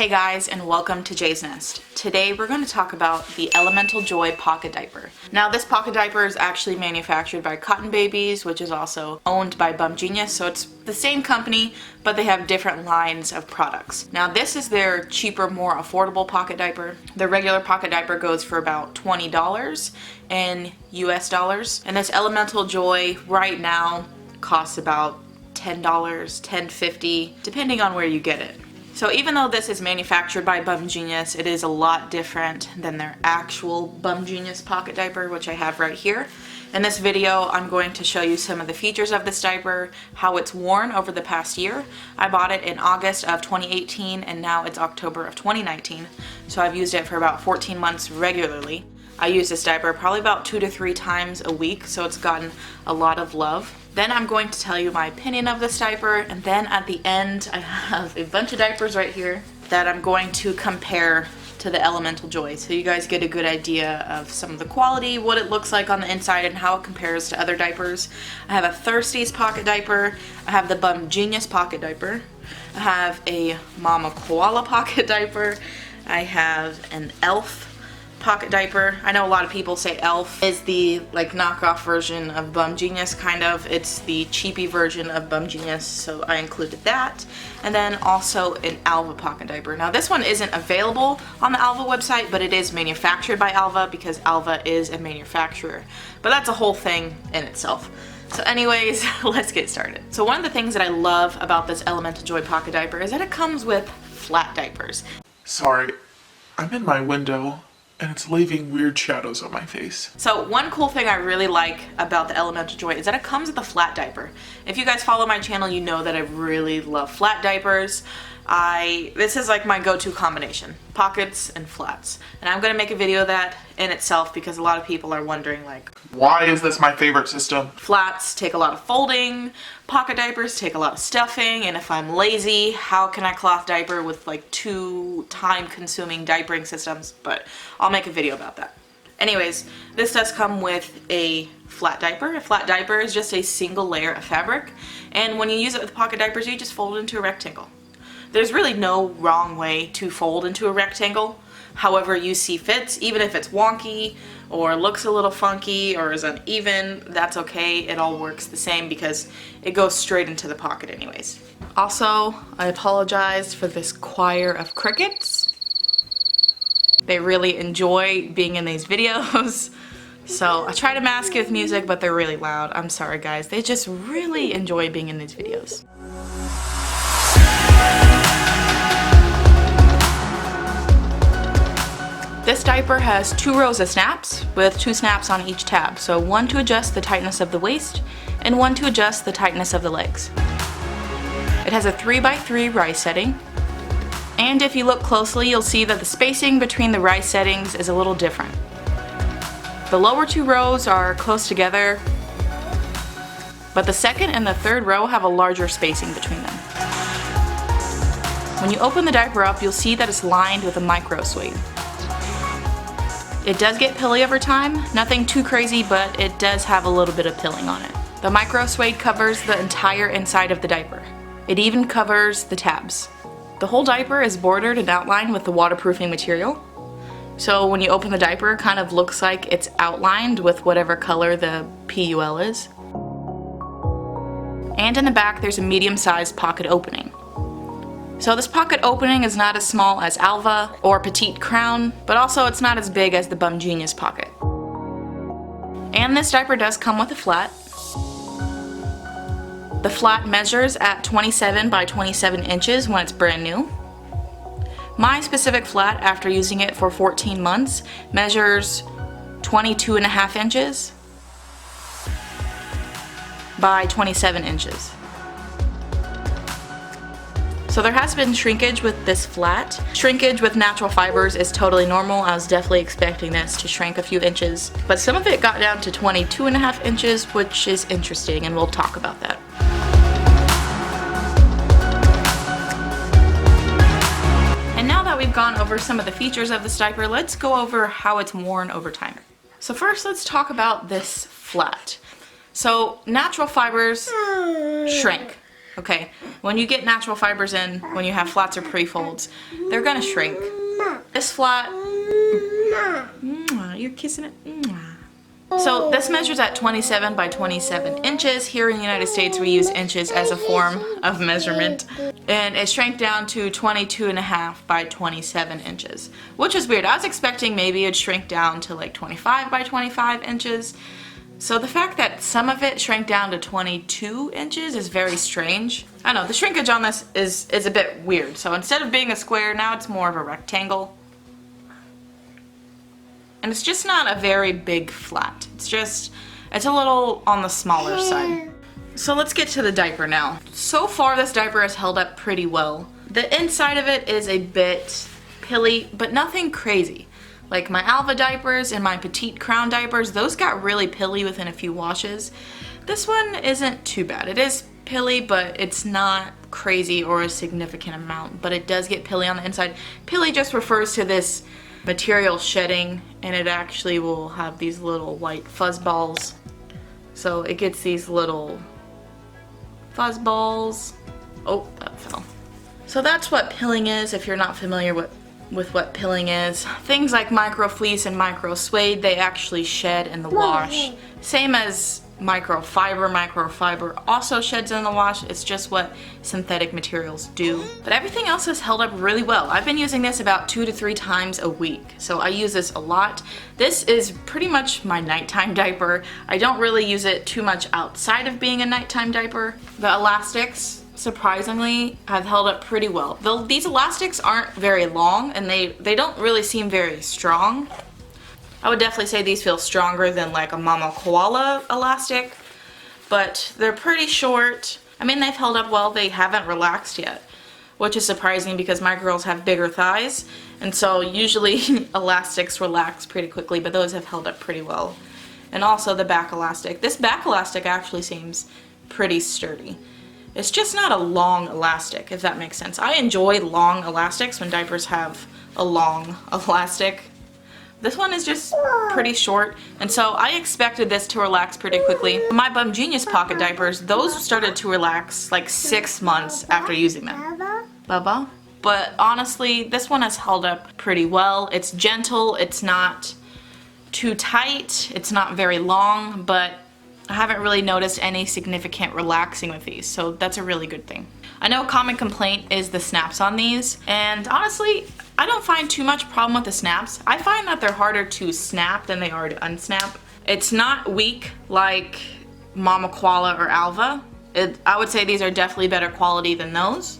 Hey guys, and welcome to Jay's Nest. Today we're going to talk about the Elemental Joy pocket diaper. Now this pocket diaper is actually manufactured by Cotton Babies, which is also owned by Bum Genius, so it's the same company, but they have different lines of products. Now this is their cheaper, more affordable pocket diaper. The regular pocket diaper goes for about $20 in US dollars, and this Elemental Joy right now costs about $10, $10.50, depending on where you get it. So even though this is manufactured by Bum Genius, it is a lot different than their actual Bum Genius pocket diaper, which I have right here. In this video, I'm going to show you some of the features of this diaper, how it's worn over the past year. I bought it in August of 2018 and now it's October of 2019. So I've used it for about 14 months regularly. I use this diaper probably about 2 to 3 times a week, so it's gotten a lot of love. Then I'm going to tell you my opinion of this diaper, and then at the end I have a bunch of diapers right here that I'm going to compare to the Elemental Joy, so you guys get a good idea of some of the quality, what it looks like on the inside, and how it compares to other diapers. I have a Thirsties pocket diaper, I have the Bum Genius pocket diaper, I have a Mama Koala pocket diaper, I have an Elf pocket diaper. I know a lot of people say Elf is the knockoff version of Bum Genius, kind of. It's the cheapy version of Bum Genius, so I included that. And then also an Alva pocket diaper. Now this one isn't available on the Alva website, but it is manufactured by Alva because Alva is a manufacturer. But that's a whole thing in itself. So anyways, let's get started. So one of the things that I love about this Elemental Joy pocket diaper is that it comes with flat diapers. Sorry, I'm in my window and it's leaving weird shadows on my face. So one cool thing I really like about the Elemental Joy is that it comes with a flat diaper. If you guys follow my channel, you know that I really love flat diapers. This is like my go-to combination, pockets and flats. And I'm gonna make a video of that in itself because a lot of people are wondering why is this my favorite system? Flats take a lot of folding, pocket diapers take a lot of stuffing, and if I'm lazy, how can I cloth diaper with 2 time-consuming diapering systems? But I'll make a video about that. Anyways, this does come with a flat diaper. A flat diaper is just a single layer of fabric, and when you use it with pocket diapers, you just fold it into a rectangle. There's really no wrong way to fold into a rectangle, however you see fit. Even if it's wonky or looks a little funky or is uneven, that's okay. It all works the same because it goes straight into the pocket anyways. Also, I apologize for this choir of crickets. They really enjoy being in these videos. So I try to mask it with music, but they're really loud. I'm sorry guys, they just really enjoy being in these videos. This diaper has 2 rows of snaps with 2 snaps on each tab, so one to adjust the tightness of the waist and one to adjust the tightness of the legs. It has a 3x3 rise setting, and if you look closely you'll see that the spacing between the rise settings is a little different. The lower 2 rows are close together, but the second and the third row have a larger spacing between them. When you open the diaper up, you'll see that it's lined with a micro suede. It does get pilly over time, nothing too crazy, but it does have a little bit of pilling on it. The micro suede covers the entire inside of the diaper. It even covers the tabs. The whole diaper is bordered and outlined with the waterproofing material. So when you open the diaper, it kind of looks like it's outlined with whatever color the PUL is. And in the back there's a medium-sized pocket opening. So this pocket opening is not as small as Alva or Petite Crown, but also it's not as big as the Bum Genius pocket. And this diaper does come with a flat. The flat measures at 27 by 27 inches when it's brand new. My specific flat, after using it for 14 months, measures 22.5 inches by 27 inches. So there has been shrinkage with this flat. Shrinkage with natural fibers is totally normal. I was definitely expecting this to shrink a few inches, but some of it got down to 22.5 inches, which is interesting, and we'll talk about that. And now that we've gone over some of the features of this diaper, let's go over how it's worn over time. So first, let's talk about this flat. So natural fibers shrink. Okay, when you get natural fibers in, when you have flats or pre-folds, they're gonna shrink. This flat, you're kissing it. So this measures at 27 by 27 inches. Here in the United States, we use inches as a form of measurement. And it shrank down to 22.5 by 27 inches, which is weird. I was expecting maybe it'd shrink down to like 25 by 25 inches. So the fact that some of it shrank down to 22 inches is very strange. I know, the shrinkage on this is a bit weird. So instead of being a square, now it's more of a rectangle. And it's just not a very big flat. It's a little on the smaller side. So let's get to the diaper now. So far this diaper has held up pretty well. The inside of it is a bit pilly, but nothing crazy. Like my Alva diapers and my Petite Crown diapers, those got really pilly within a few washes. This one isn't too bad. It is pilly, but it's not crazy or a significant amount, but it does get pilly on the inside. Pilly just refers to this material shedding, and it actually will have these little white fuzz balls. So it gets these little fuzz balls. Oh, that fell. So that's what pilling is if you're not familiar with what pilling is. Things like micro fleece and micro suede, they actually shed in the wash. Same as microfiber. Microfiber also sheds in the wash. It's just what synthetic materials do. But everything else has held up really well. I've been using this about 2 to 3 times a week. So I use this a lot. This is pretty much my nighttime diaper. I don't really use it too much outside of being a nighttime diaper. The elastics, surprisingly, have held up pretty well. These elastics aren't very long, and they don't really seem very strong. I would definitely say these feel stronger than like a Mama Koala elastic, but they're pretty short. I mean, they've held up well. They haven't relaxed yet, which is surprising because my girls have bigger thighs, and so usually elastics relax pretty quickly, but those have held up pretty well. And also the back elastic. This back elastic actually seems pretty sturdy. It's just not a long elastic, if that makes sense. I enjoy long elastics when diapers have a long elastic. This one is just pretty short, and so I expected this to relax pretty quickly. My Bum Genius pocket diapers, those started to relax like 6 months after using them. Baba? But honestly, this one has held up pretty well. It's gentle, it's not too tight, it's not very long, but I haven't really noticed any significant relaxing with these, so that's a really good thing. I know a common complaint is the snaps on these, and honestly, I don't find too much problem with the snaps. I find that they're harder to snap than they are to unsnap. It's not weak like Mama Koala or Alva. I would say these are definitely better quality than those.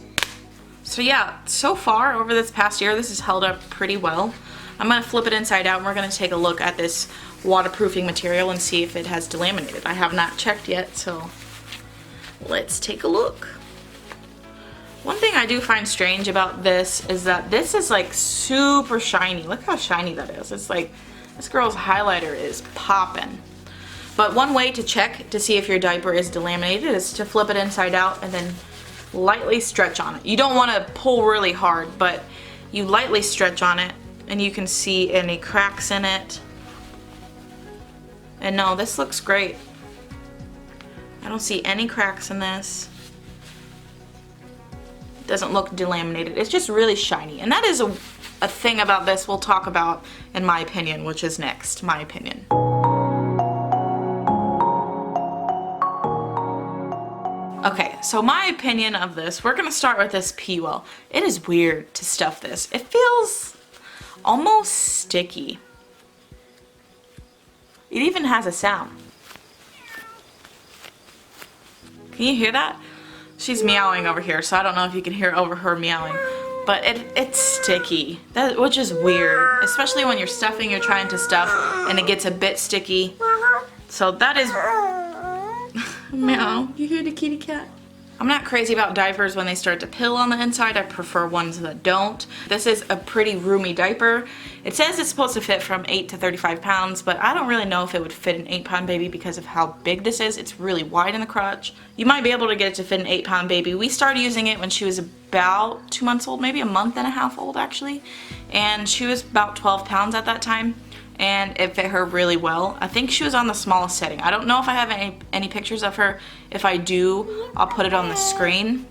So yeah, so far over this past year, this has held up pretty well. I'm gonna flip it inside out and we're gonna take a look at this waterproofing material and see if it has delaminated. I have not checked yet, so let's take a look. One thing I do find strange about this is that this is like super shiny. Look how shiny that is. It's like this girl's highlighter is popping. But one way to check to see if your diaper is delaminated is to flip it inside out and then lightly stretch on it. You don't want to pull really hard, but you lightly stretch on it and you can see any cracks in it. And no, this looks great. I don't see any cracks in this. It doesn't look delaminated. It's just really shiny. And that is a thing about this we'll talk about in my opinion, which is next, my opinion. Okay, so my opinion of this, we're gonna start with this pee well. It is weird to stuff this. It feels almost sticky. It even has a sound. Can you hear that? She's meowing over here, so I don't know if you can hear over her meowing. But it's sticky, which is weird. Especially when you're stuffing, you're trying to stuff, and it gets a bit sticky. So that is... Meow. You hear the kitty cat? I'm not crazy about diapers when they start to pill on the inside. I prefer ones that don't. This is a pretty roomy diaper. It says it's supposed to fit from 8 to 35 pounds, but I don't really know if it would fit an 8-pound baby because of how big this is. It's really wide in the crotch. You might be able to get it to fit an 8-pound baby. We started using it when she was about 2 months old, maybe a month and a half old actually, and she was about 12 pounds at that time. and it fit her really well. I think she was on the smallest setting. I don't know if I have any pictures of her. If I do, I'll put it on the screen.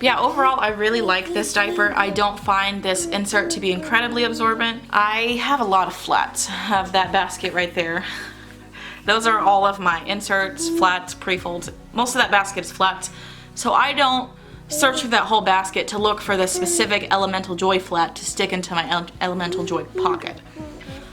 Yeah, overall, I really like this diaper. I don't find this insert to be incredibly absorbent. I have a lot of flats. I have that basket right there. Those are all of my inserts, flats, pre-folds. Most of that basket is flats. So I don't search through that whole basket to look for the specific Elemental Joy flat to stick into my Elemental Joy pocket.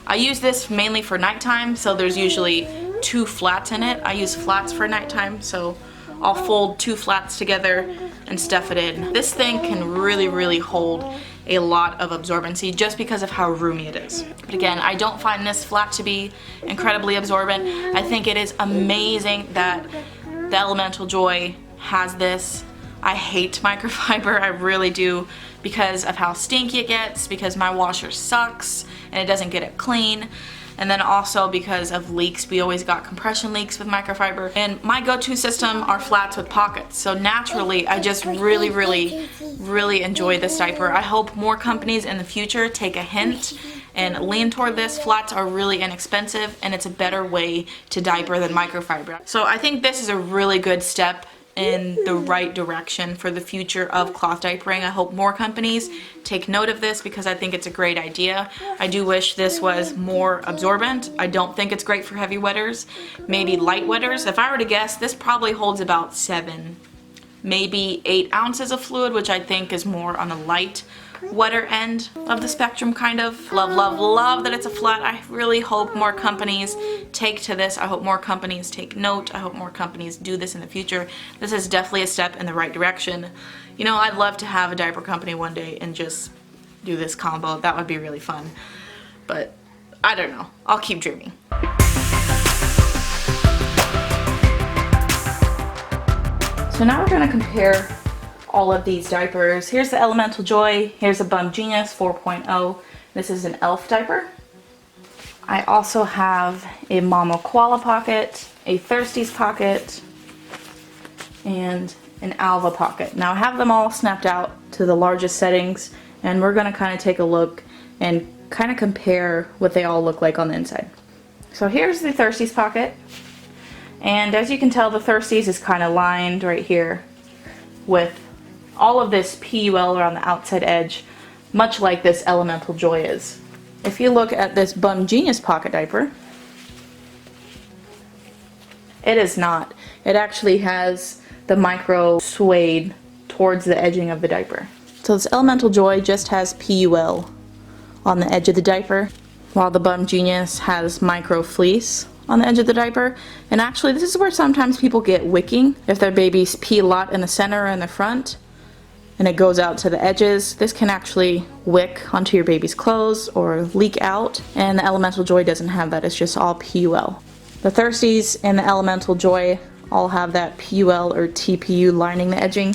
I use this mainly for nighttime, so there's usually 2 flats in it. I use flats for nighttime, so I'll fold 2 flats together and stuff it in. This thing can really hold a lot of absorbency just because of how roomy it is. But again, I don't find this flat to be incredibly absorbent. I think it is amazing that the Elemental Joy has this. I hate microfiber, I really do, because of how stinky it gets, because my washer sucks and it doesn't get it clean. And then also because of leaks. We always got compression leaks with microfiber. And my go-to system are flats with pockets. So naturally, I just really enjoy this diaper. I hope more companies in the future take a hint and lean toward this. Flats are really inexpensive and it's a better way to diaper than microfiber. So I think this is a really good step in the right direction for the future of cloth diapering. I hope more companies take note of this because I think it's a great idea. I do wish this was more absorbent. I don't think it's great for heavy wetters, maybe light wetters. If I were to guess, this probably holds about 7, maybe 8 ounces of fluid, which I think is more on the light wetter end of the spectrum, kind of. Love that it's a flat. I really hope more companies take to this. I hope more companies take note. I hope more companies do this in the future. This is definitely a step in the right direction. You know, I'd love to have a diaper company one day and just do this combo. That would be really fun. But I don't know. I'll keep dreaming. So now we're gonna compare all of these diapers. Here's the Elemental Joy, here's a Bum Genius 4.0. This is an ELF diaper. I also have a Mama Koala pocket, a Thirsties pocket, and an Alva pocket. Now I have them all snapped out to the largest settings, and we're gonna kind of take a look and kind of compare what they all look like on the inside. So here's the Thirsties pocket, and as you can tell, the Thirsties is kind of lined right here with all of this PUL around the outside edge, much like this Elemental Joy is. If you look at this Bum Genius pocket diaper, it is not. It actually has the micro suede towards the edging of the diaper. So this Elemental Joy just has PUL on the edge of the diaper, while the Bum Genius has micro fleece on the edge of the diaper. And actually, this is where sometimes people get wicking. If their babies pee a lot in the center or in the front, and it goes out to the edges, this can actually wick onto your baby's clothes or leak out, and the Elemental Joy doesn't have that. It's just all PUL. The Thirsties and the Elemental Joy all have that PUL or TPU lining the edging,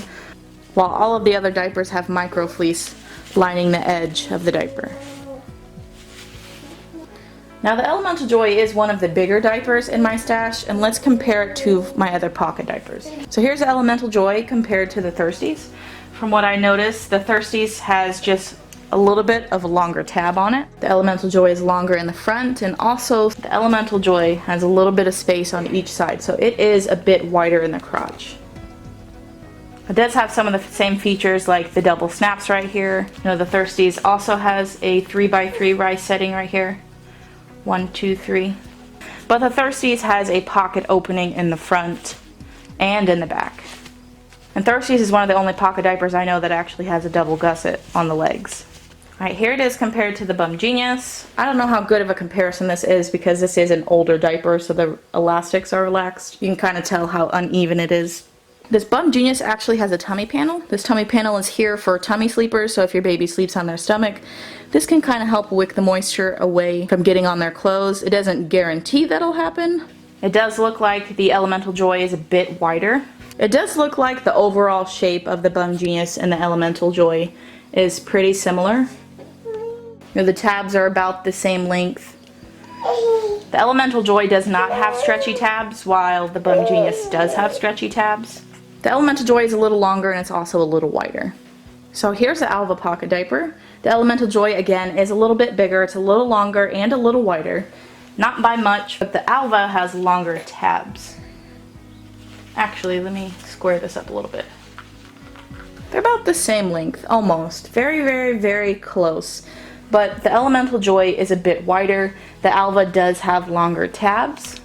while all of the other diapers have micro fleece lining the edge of the diaper. Now the Elemental Joy is one of the bigger diapers in my stash, and let's compare it to my other pocket diapers. So here's the Elemental Joy compared to the Thirsties. From what I noticed, the Thirsties has just a little bit of a longer tab on it. The Elemental Joy is longer in the front, and also the Elemental Joy has a little bit of space on each side, so it is a bit wider in the crotch. It does have some of the same features like the double snaps right here. You know, the Thirsties also has a 3x3 rise setting right here. 1, 2, 3. But the Thirsties has a pocket opening in the front and in the back. And Thirsties is one of the only pocket diapers I know that actually has a double gusset on the legs. Alright, here it is compared to the Bum Genius. I don't know how good of a comparison this is because this is an older diaper, so the elastics are relaxed. You can kind of tell how uneven it is. This Bum Genius actually has a tummy panel. This tummy panel is here for tummy sleepers, so if your baby sleeps on their stomach, this can kind of help wick the moisture away from getting on their clothes. It doesn't guarantee that'll happen. It does look like the Elemental Joy is a bit wider. It does look like the overall shape of the Bum Genius and the Elemental Joy is pretty similar. You know, the tabs are about the same length. The Elemental Joy does not have stretchy tabs, while the Bum Genius does have stretchy tabs. The Elemental Joy is a little longer and it's also a little wider. So here's the Alva pocket diaper. The Elemental Joy, again, is a little bit bigger. It's a little longer and a little wider. Not by much, but the Alva has longer tabs. Actually, let me square this up a little bit. They're about the same length, almost. Very, very, very close. But the Elemental Joy is a bit wider. The Alva does have longer tabs.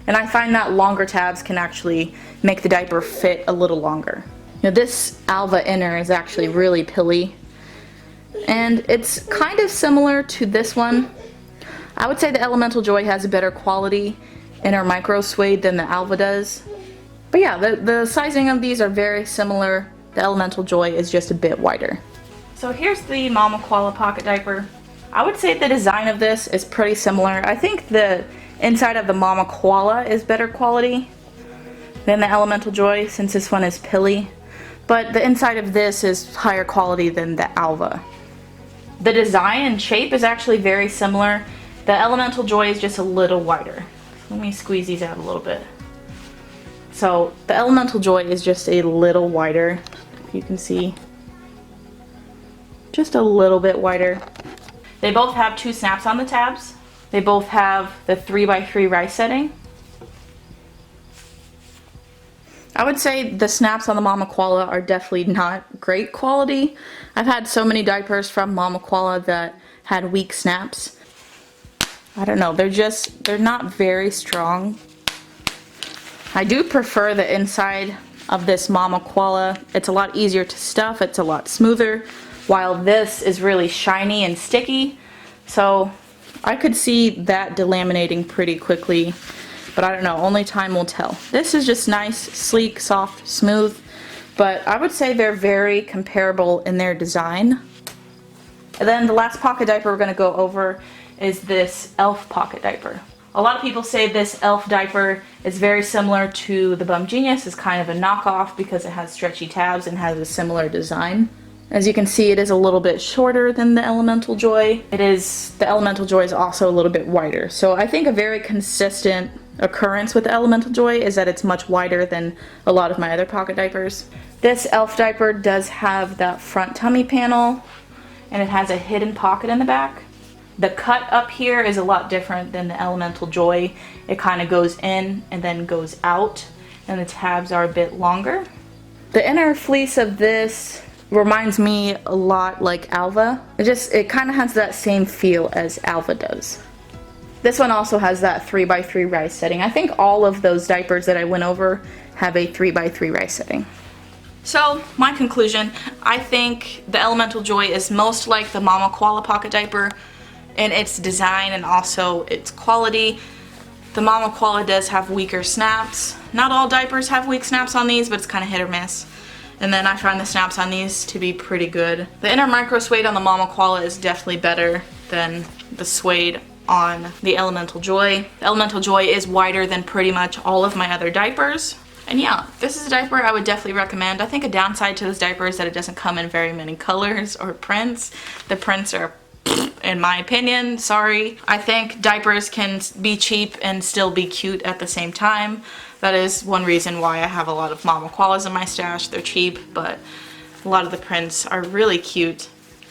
And I find that longer tabs can actually make the diaper fit a little longer. You know, this Alva inner is actually really pilly. And it's kind of similar to this one. I would say the Elemental Joy has a better quality inner micro suede than the Alva does. But yeah, the sizing of these are very similar. The Elemental Joy is just a bit wider. So here's the Mama Koala pocket diaper. I would say the design of this is pretty similar. I think the inside of the Mama Koala is better quality than the Elemental Joy, since this one is pilly. But the inside of this is higher quality than the Alva. The design and shape is actually very similar. The Elemental Joy is just a little wider. Let me squeeze these out a little bit. So the Elemental Joy is just a little wider, if you can see. Just a little bit wider. They both have 2 snaps on the tabs. They both have the 3x3 rice setting. I would say the snaps on the Mama Koala are definitely not great quality. I've had so many diapers from Mama Koala that had weak snaps. I don't know, they're not very strong. I do prefer the inside of this Mama Koala. It's a lot easier to stuff, it's a lot smoother, while this is really shiny and sticky. So I could see that delaminating pretty quickly, but I don't know, only time will tell. This is just nice, sleek, soft, smooth, but I would say they're very comparable in their design. And then the last pocket diaper we're going to go over is this Elf pocket diaper. A lot of people say this Elf diaper is very similar to the Bum Genius. It's kind of a knockoff because it has stretchy tabs and has a similar design. As you can see, it is a little bit shorter than the Elemental Joy. The Elemental Joy is also a little bit wider. So I think a very consistent occurrence with the Elemental Joy is that it's much wider than a lot of my other pocket diapers. This Elf diaper does have that front tummy panel, and it has a hidden pocket in the back. The cut up here is a lot different than the Elemental Joy. It kind of goes in and then goes out, and the tabs are a bit longer. The inner fleece of this reminds me a lot like Alva. It kind of has that same feel as Alva does. This one also has that 3x3 rice setting. I think all of those diapers that I went over have a 3x3 rice setting. So, my conclusion, I think the Elemental Joy is most like the Mama Koala pocket diaper in its design and also its quality. The Mama Koala does have weaker snaps. Not all diapers have weak snaps on these, but it's kind of hit or miss. And then I find the snaps on these to be pretty good. The inner micro suede on the Mama Koala is definitely better than the suede on the Elemental Joy. The Elemental Joy is wider than pretty much all of my other diapers. And yeah, this is a diaper I would definitely recommend. I think a downside to this diaper is that it doesn't come in very many colors or prints. The prints are, in my opinion, sorry. I think diapers can be cheap and still be cute at the same time. That is one reason why I have a lot of Mama Koalas in my stash. They're cheap, but a lot of the prints are really cute.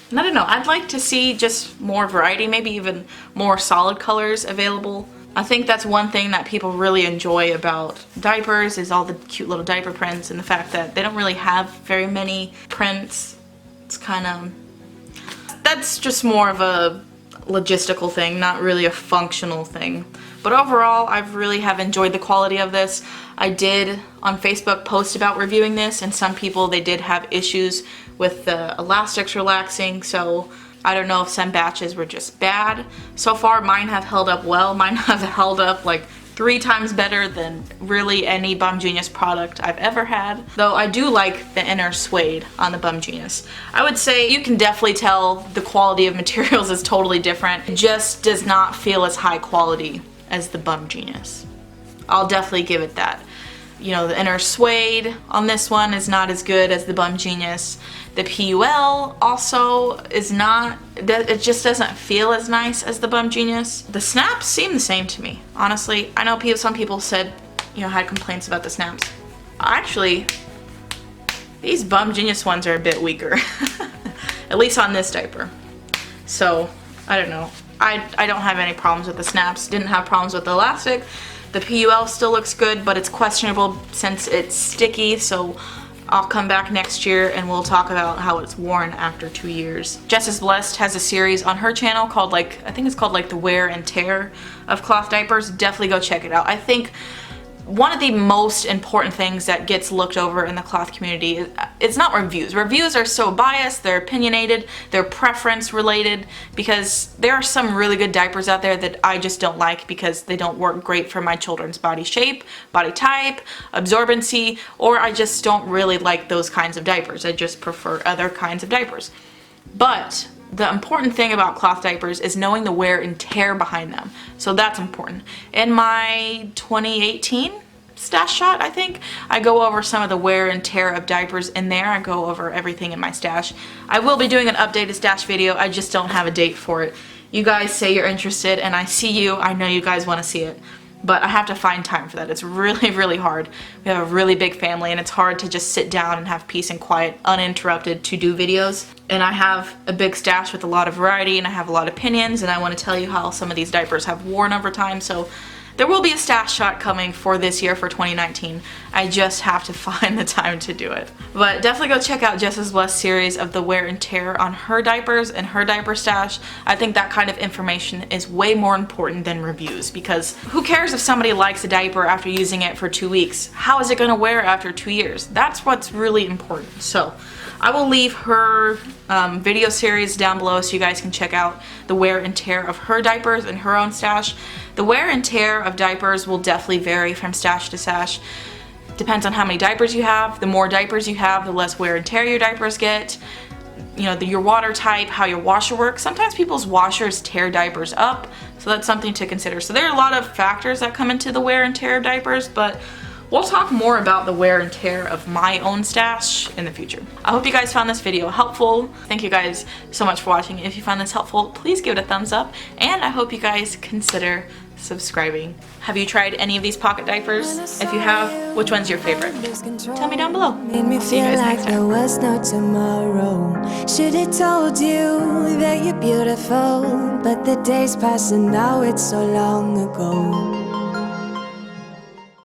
And I don't know, I'd like to see just more variety, maybe even more solid colors available. I think that's one thing that people really enjoy about diapers is all the cute little diaper prints and the fact that they don't really have very many prints. It's kind of, that's just more of a logistical thing, not really a functional thing. But overall, I really have enjoyed the quality of this. I did on Facebook post about reviewing this, and some people, they did have issues with the elastics relaxing, so I don't know if some batches were just bad. So far, mine have held up well. Mine have held up like 3 times better than really any Bum Genius product I've ever had. Though I do like the inner suede on the Bum Genius. I would say you can definitely tell the quality of materials is totally different. It just does not feel as high quality as the Bum Genius. I'll definitely give it that. You know, the inner suede on this one is not as good as the Bum Genius. The PUL also is not, it just doesn't feel as nice as the Bum Genius. The snaps seem the same to me, honestly. I know some people said, you know, had complaints about the snaps. Actually, These Bum Genius ones are a bit weaker, at least on this diaper. So, I don't know. I don't have any problems with the snaps, didn't have problems with the elastic. The PUL still looks good, but it's questionable since it's sticky, so I'll come back next year and we'll talk about how it's worn after 2 years. Jess is Blessed has a series on her channel called I think it's called the wear and tear of cloth diapers. Definitely go check it out. I think one of the most important things that gets looked over in the cloth community it's not reviews. Reviews are so biased, they're opinionated, they're preference related, because there are some really good diapers out there that I just don't like because they don't work great for my children's body shape, body type, absorbency, or I just don't really like those kinds of diapers. I just prefer other kinds of diapers. But the important thing about cloth diapers is knowing the wear and tear behind them. So that's important. In my 2018 stash shot, I think, I go over some of the wear and tear of diapers in there. I go over everything in my stash. I will be doing an updated stash video. I just don't have a date for it. You guys say you're interested and I see you. I know you guys want to see it. But I have to find time for that. It's really, really hard. We have a really big family and it's hard to just sit down and have peace and quiet, uninterrupted to do videos. And I have a big stash with a lot of variety and I have a lot of opinions and I want to tell you how some of these diapers have worn over time. So there will be a stash shot coming for this year, for 2019. I just have to find the time to do it. But definitely go check out Jess is Blessed series of the wear and tear on her diapers and her diaper stash. I think that kind of information is way more important than reviews, because who cares if somebody likes a diaper after using it for 2 weeks? How is it going to wear after 2 years? That's what's really important. So I will leave her video series down below so you guys can check out the wear and tear of her diapers and her own stash. The wear and tear of diapers will definitely vary from stash to stash. Depends on how many diapers you have. The more diapers you have, the less wear and tear your diapers get. You know, your water type, how your washer works. Sometimes people's washers tear diapers up, so that's something to consider. So there are a lot of factors that come into the wear and tear of diapers, but we'll talk more about the wear and tear of my own stash in the future. I hope you guys found this video helpful. Thank you guys so much for watching. If you found this helpful, please give it a thumbs up, and I hope you guys consider subscribing. Have you tried any of these pocket diapers? If you have, which one's your favorite? Tell me down below. I'll see you guys next time. There was no tomorrow. Should have told you that you're beautiful, but the days pass and now it's so long ago.